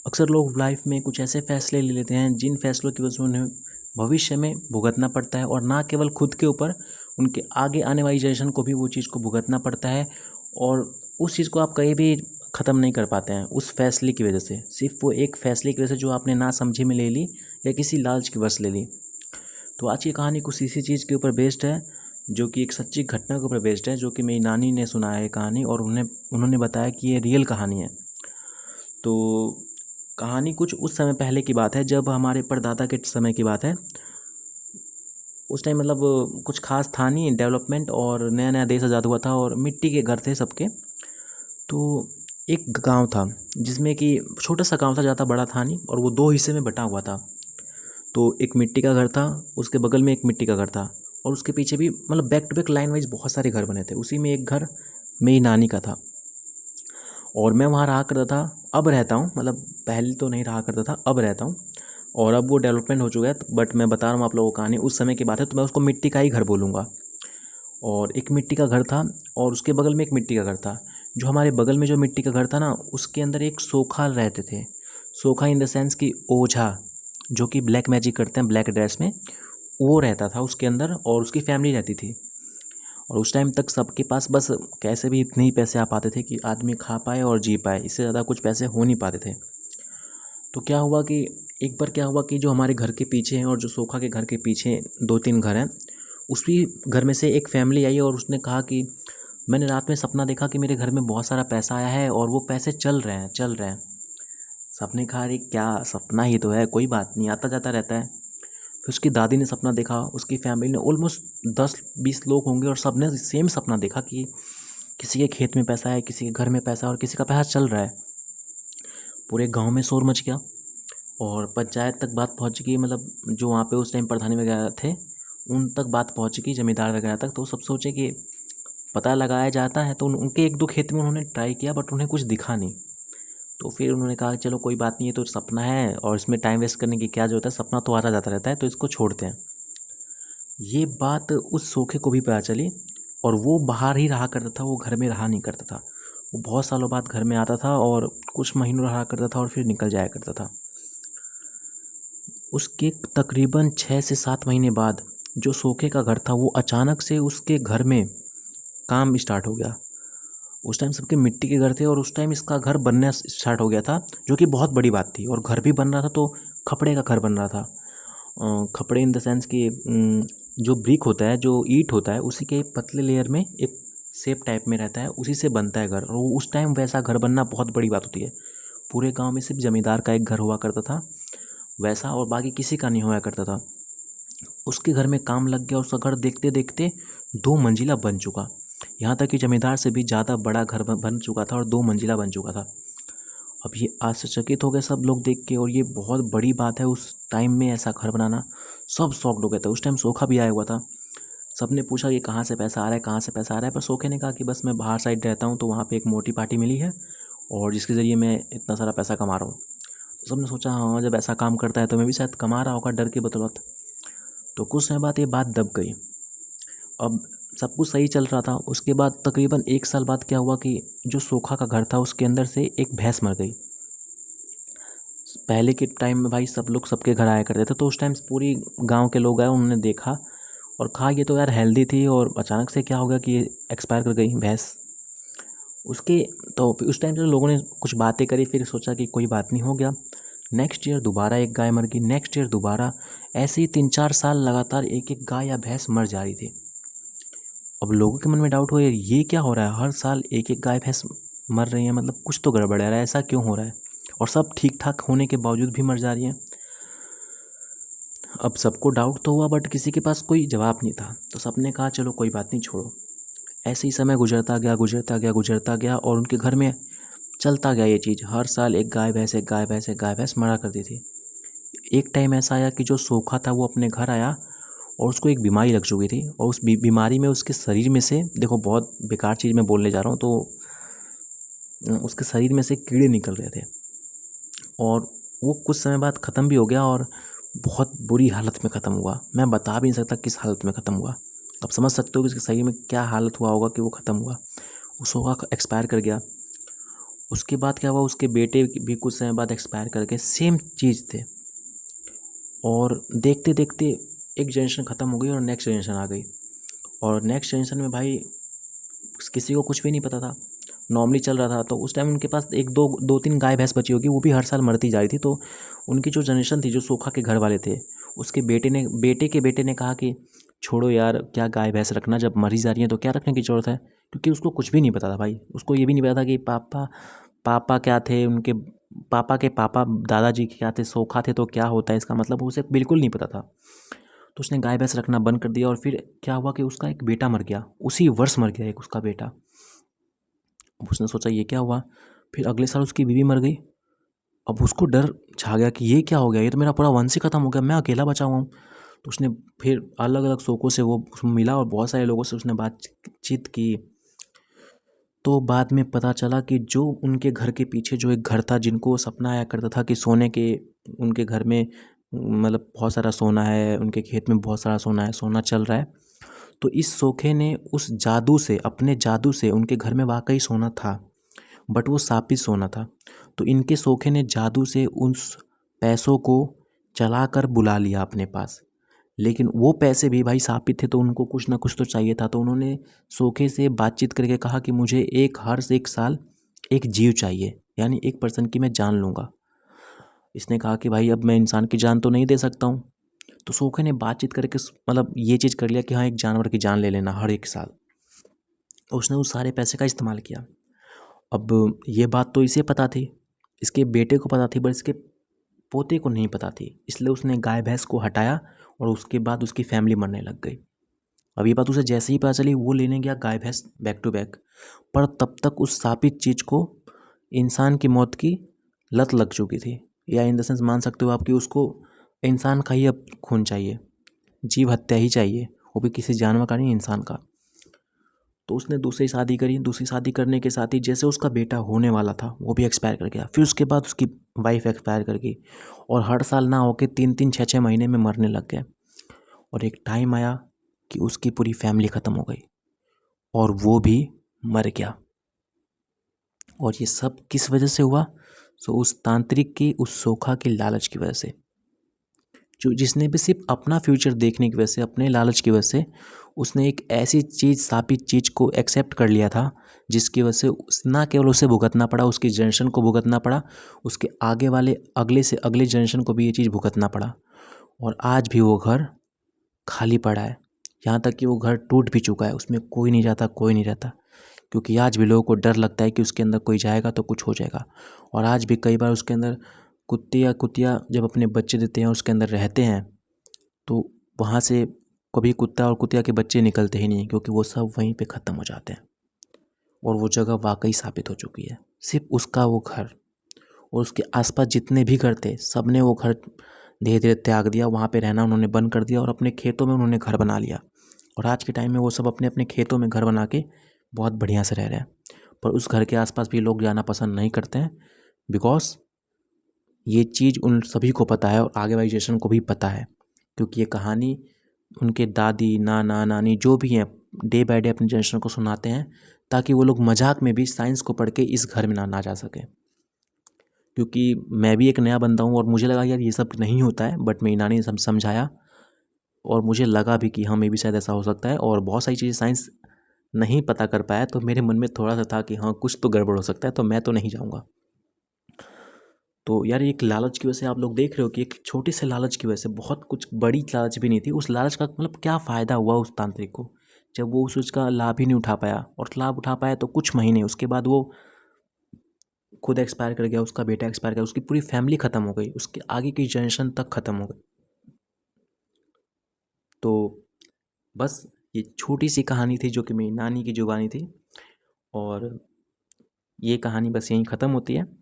अक्सर लोग लाइफ में कुछ ऐसे फैसले ले लेते हैं जिन फैसलों की वजह से उन्हें भविष्य में भुगतना पड़ता है, और ना केवल खुद के ऊपर, उनके आगे आने वाली जनरेशन को भी वो चीज़ को भुगतना पड़ता है। और उस चीज़ को आप कहीं भी ख़त्म नहीं कर पाते हैं उस फैसले की वजह से, सिर्फ वो एक फैसले की वजह से जो आपने ना समझी में ले ली या किसी लालच की वजह से ले ली। तो आज की कहानी कुछ इसी चीज़ के ऊपर बेस्ड है, जो कि एक सच्ची घटना के ऊपर बेस्ड है, जो कि मेरी नानी ने सुना है कहानी, और उन्होंने बताया कि ये रियल कहानी है। तो कहानी कुछ उस समय पहले की बात है, जब हमारे परदादा के समय की बात है। उस टाइम मतलब कुछ खास था नहीं डेवलपमेंट, और नया नया देश आज़ाद हुआ था और मिट्टी के घर थे सबके। तो एक गांव था जिसमें कि छोटा सा गांव था, ज़्यादा बड़ा था नहीं, और वो दो हिस्से में बटा हुआ था। तो एक मिट्टी का घर था, उसके बगल में एक मिट्टी का घर था, और उसके पीछे भी मतलब back to back line wise बहुत सारे घर बने थे। उसी में एक घर मेरी नानी का था, और मैं वहाँ रहा करता था। अब रहता हूँ, मतलब पहले तो नहीं रहा करता था, अब रहता हूँ। और अब वो डेवलपमेंट हो चुका है, बट मैं बता रहा हूँ आप लोगों को कहानी उस समय की बात है, तो मैं उसको मिट्टी का ही घर बोलूँगा। और एक मिट्टी का घर था, और उसके बगल में एक मिट्टी का घर था। जो हमारे बगल में जो मिट्टी का घर था ना, उसके अंदर एक सोखा रहते थे। सोखा इन द सेंस कि ओझा, जो कि ब्लैक मैजिक करते हैं ब्लैक ड्रेस में, वो रहता था उसके अंदर, और उसकी फैमिली रहती थी। और उस टाइम तक सबके पास बस कैसे भी इतने ही पैसे आ पाते थे कि आदमी खा पाए और जी पाए, इससे ज़्यादा कुछ पैसे हो नहीं पाते थे। तो क्या हुआ कि एक बार क्या हुआ कि जो हमारे घर के पीछे हैं, और जो सोखा के घर के पीछे दो तीन घर हैं, उसी घर में से एक फैमिली आई, और उसने कहा कि मैंने रात में सपना देखा कि मेरे घर में बहुत सारा पैसा आया है, और वो पैसे चल रहे हैं चल रहे हैं। सबने कहा अरे क्या, सपना ही तो है, कोई बात नहीं, आता जाता रहता है। फिर उसकी दादी ने सपना देखा, उसकी फैमिली ने ऑलमोस्ट 10-20 लोग होंगे, और सब ने सेम सपना देखा कि किसी के खेत में पैसा है, किसी के घर में पैसा है, और किसी का पैसा चल रहा है। पूरे गांव में शोर मच गया, और पंचायत तक बात पहुंच गई, मतलब जो वहाँ पे उस टाइम प्रधानी वगैरह थे उन तक बात पहुंच गई, जमींदार वगैरह तक। तो सब सोचे कि पता लगाया जाता है। तो उनके एक दो खेत में उन्होंने ट्राई किया, बट उन्हें कुछ दिखा नहीं। तो फिर उन्होंने कहा चलो कोई बात नहीं, ये तो सपना है और इसमें टाइम वेस्ट करने की क्या जरूरत है, सपना तो आता जाता रहता है, तो इसको छोड़ते हैं। ये बात उस सोखे को भी पता चली, और वो बाहर ही रहा करता था, वो घर में रहा नहीं करता था। वो बहुत सालों बाद घर में आता था, और कुछ महीनों रहा करता था, और फिर निकल जाया करता था। उसके तकरीबन 6 से 7 महीने बाद जो सोखे का घर था, वो अचानक से उसके घर में काम स्टार्ट हो गया। उस टाइम सबके मिट्टी के घर थे, और उस टाइम इसका घर बनना स्टार्ट हो गया था, जो कि बहुत बड़ी बात थी। और घर भी बन रहा था, तो खपड़े का घर बन रहा था। खपड़े इन द सेंस कि जो ब्रिक होता है, जो ईंट होता है, उसी के पतले लेयर में एक शेप टाइप में रहता है, उसी से बनता है घर। और उस टाइम वैसा घर बनना बहुत बड़ी बात होती है। पूरे गांव में सिर्फ जमींदार का एक घर हुआ करता था वैसा, और बाकी किसी का नहीं हुआ करता था। उसके घर में काम लग गया, उसका घर देखते देखते 2 मंजिला बन चुका। यहाँ तक कि जमींदार से भी ज़्यादा बड़ा घर बन चुका था, और 2 मंजिला बन चुका था। अब ये आश्चर्यचकित हो गए सब लोग देख के, और ये बहुत बड़ी बात है उस टाइम में ऐसा घर बनाना। सब शॉक्ड हो गए थे। उस टाइम सोखा भी आया हुआ था। सबने पूछा ये कहाँ से पैसा आ रहा है, कहाँ से पैसा आ रहा है, पर सोखे ने कहा कि बस मैं बाहर साइड रहता हूँ, तो वहाँ पे एक मोटी पार्टी मिली है, और जिसके ज़रिए मैं इतना सारा पैसा कमा रहा हूँ। तो सबने सोचा हाँ, जब ऐसा काम करता है तो मैं भी शायद कमा रहा होगा डर के बदौलत। तो कुछ समय बाद ये बात दब गई। अब सब कुछ सही चल रहा था। उसके बाद तकरीबन 1 साल बाद क्या हुआ कि जो सोखा का घर था, उसके अंदर से एक भैंस मर गई। पहले के टाइम में भाई सब लोग सबके घर आया करते थे, तो उस टाइम पूरी गांव के लोग आए, उन्होंने देखा और कहा ये तो यार हेल्दी थी, और अचानक से क्या हो गया कि ये एक्सपायर कर गई भैंस। उसके तो फिर उस टाइम से लोगों ने कुछ बातें करी, फिर सोचा कि कोई बात नहीं, हो गया। नेक्स्ट ईयर दोबारा एक गाय मर गई, नेक्स्ट ईयर दोबारा। ऐसे ही 3-4 साल लगातार एक एक गाय या भैंस मर जा रही थी। अब लोगों के मन में डाउट हो, यार ये क्या हो रहा है, हर साल एक एक गाय भैंस मर रही है, मतलब कुछ तो गड़बड़ है, ऐसा क्यों हो रहा है, और सब ठीक ठाक होने के बावजूद भी मर जा रही हैं। अब सबको डाउट तो हुआ, बट किसी के पास कोई जवाब नहीं था। तो सबने कहा चलो कोई बात नहीं, छोड़ो। ऐसे ही समय गुजरता गया गुजरता गया गुजरता गया, और उनके घर में चलता गया ये चीज़। हर साल एक गाय भैंस एक गाय भैंस एक गाय भैंस मरा करती थी। एक टाइम ऐसा आया कि जो सोखा था वो अपने घर आया, और उसको एक बीमारी लग चुकी थी, और उस बीमारी में उसके शरीर में से, देखो बहुत बेकार चीज़ मैं बोलने जा रहा हूँ, तो उसके शरीर में से कीड़े निकल रहे थे। और वो कुछ समय बाद ख़त्म भी हो गया, और बहुत बुरी हालत में ख़त्म हुआ। मैं बता भी नहीं सकता किस हालत में ख़त्म हुआ। अब समझ सकते हो कि उसके शरीर में क्या हालत हुआ होगा कि वो ख़त्म हुआ। वो सोखा एक्सपायर कर गया। उसके बाद क्या हुआ, उसके बेटे भी कुछ समय बाद एक्सपायर कर गए, सेम चीज़ थे। और देखते देखते एक जनरेशन ख़त्म हो गई और नेक्स्ट जनरेशन आ गई। और नेक्स्ट जनरेशन में भाई किसी को कुछ भी नहीं पता था, नॉर्मली चल रहा था। तो उस टाइम उनके पास एक दो दो तीन गाय भैंस बची होगी, वो भी हर साल मरती जा रही थी। तो उनकी जो जनरेशन थी, जो सोखा के घर वाले थे, उसके बेटे ने कहा कि छोड़ो यार, क्या गाय भैंस रखना, जब मरी जा रही है तो क्या रखने की ज़रूरत है। क्योंकि उसको कुछ भी नहीं पता था भाई, उसको ये भी नहीं पता था कि पापा पापा क्या थे, उनके पापा के पापा दादाजी क्या थे, सोखा थे तो क्या होता है इसका मतलब, उसे बिल्कुल नहीं पता था। तो उसने गाय भैंस रखना बंद कर दिया। और फिर क्या हुआ कि उसका एक बेटा मर गया, उसी वर्ष मर गया एक उसका बेटा। अब उसने सोचा ये क्या हुआ। फिर अगले साल उसकी बीवी मर गई। अब उसको डर छा गया कि ये क्या हो गया, ये तो मेरा पूरा वंश ही खत्म हो गया, मैं अकेला बचा हुआ हूँ। तो उसने फिर अलग अलग शौकों से वो मिला और बहुत सारे लोगों से उसने बातचीत की। तो बाद में पता चला कि जो उनके घर के पीछे जो एक घर था, जिनको वो सपना आया करता था कि सोने के, उनके घर में मतलब बहुत सारा सोना है, उनके खेत में बहुत सारा सोना है, सोना चल रहा है। तो इस सोखे ने उस जादू से, अपने जादू से, उनके घर में वाकई सोना था, बट वो शापित सोना था। तो इनके सोखे ने जादू से उस पैसों को चला कर बुला लिया अपने पास। लेकिन वो पैसे भी भाई शापित थे, तो उनको कुछ ना कुछ तो चाहिए था। तो उन्होंने सोखे से बातचीत करके कहा कि मुझे हर एक साल एक जीव चाहिए, यानी एक पर्सन की मैं जान लूँगा। इसने कहा कि भाई अब मैं इंसान की जान तो नहीं दे सकता हूँ। तो सोखे ने बातचीत करके मतलब ये चीज़ कर लिया कि हाँ, एक जानवर की जान ले लेना हर एक साल। उसने उस सारे पैसे का इस्तेमाल किया। अब ये बात तो इसे पता थी, इसके बेटे को पता थी, पर इसके पोते को नहीं पता थी। इसलिए उसने गाय भैंस को हटाया और उसके बाद उसकी फैमिली मरने लग गई। अब ये बात उसे जैसे ही पता चली, वो लेने गया गाय भैंस बैक टू बैक। पर तब तक उस शापित चीज़ को इंसान की मौत की लत लग चुकी थी, या इन द सेंस मान सकते हो आप कि उसको इंसान का ही अब खून चाहिए, जीव हत्या ही चाहिए, वो भी किसी जानवर का नहीं, इंसान का। तो उसने दूसरी शादी करी। दूसरी शादी करने के साथ ही जैसे उसका बेटा होने वाला था, वो भी एक्सपायर कर गया। फिर उसके बाद उसकी वाइफ एक्सपायर कर गई। और हर साल ना होके 3-3 6-6 महीने में मरने लग गए। और एक टाइम आया कि उसकी पूरी फैमिली ख़त्म हो गई और वो भी मर गया। और ये सब किस वजह से हुआ? सो उस तांत्रिक की, उस सोखा की लालच की वजह से, जो जिसने भी सिर्फ अपना फ्यूचर देखने की वजह से, अपने लालच की वजह से, उसने एक ऐसी चीज़, शापित चीज़ को एक्सेप्ट कर लिया था, जिसकी वजह से ना केवल उसे भुगतना पड़ा, उसकी जनरेशन को भुगतना पड़ा, उसके आगे वाले अगले से अगले जनरेशन को भी ये चीज़ भुगतना पड़ा। और आज भी वो घर खाली पड़ा है। यहाँ तक कि वो घर टूट भी चुका है, उसमें कोई नहीं जाता, कोई नहीं रहता। क्योंकि आज भी लोगों को डर लगता है कि उसके अंदर कोई जाएगा तो कुछ हो जाएगा। और आज भी कई बार उसके अंदर कुत्ते या कुतिया जब अपने बच्चे देते हैं, उसके अंदर रहते हैं, तो वहाँ से कभी कुत्ता और कुतिया के बच्चे निकलते ही नहीं, क्योंकि वो सब वहीं पे ख़त्म हो जाते हैं। और वो जगह वाकई साबित हो चुकी है। सिर्फ उसका वो घर और उसके आसपास जितने भी घर थे, सब ने वो घर धीरे धीरे त्याग दिया, वहाँ पे रहना उन्होंने बंद कर दिया और अपने खेतों में उन्होंने घर बना लिया। और आज के टाइम में वो सब अपने अपने खेतों में घर बना के बहुत बढ़िया से रह रहे हैं। पर उस घर के आसपास भी लोग जाना पसंद नहीं करते हैं, बिकॉज ये चीज़ उन सभी को पता है और आगे वाली जनरेशन को भी पता है। क्योंकि ये कहानी उनके दादी, नाना, नानी जो भी हैं, डे बाय डे अपनी जनरेशन को सुनाते हैं, ताकि वो लोग मजाक में भी साइंस को पढ़ के इस घर में ना जा सकें। क्योंकि मैं भी एक नया बंदा हूँ और मुझे लगा यार ये सब नहीं होता है, बट मेरी नानी ने समझाया और मुझे लगा भी कि हाँ, मे भी शायद ऐसा हो सकता है। और बहुत सारी चीज़ें साइंस नहीं पता कर पाया, तो मेरे मन में थोड़ा सा था कि हाँ, कुछ तो गड़बड़ हो सकता है, तो मैं तो नहीं जाऊँगा। तो यार एक लालच की वजह से आप लोग देख रहे हो कि एक छोटे से लालच की वजह से, बहुत कुछ बड़ी लालच भी नहीं थी, उस लालच का मतलब क्या फ़ायदा हुआ उस तांत्रिक को, जब वो उस चीज़ का लाभ ही नहीं उठा पाया। और लाभ उठा पाया तो कुछ महीने, उसके बाद वो खुद एक्सपायर कर गया, उसका बेटा एक्सपायर कर गया, उसकी पूरी फैमिली ख़त्म हो गई, उसके आगे की जनरेशन तक ख़त्म हो गई। तो बस ये छोटी सी कहानी थी जो कि मेरी नानी की ज़ुबानी थी, और ये कहानी बस यहीं ख़त्म होती है।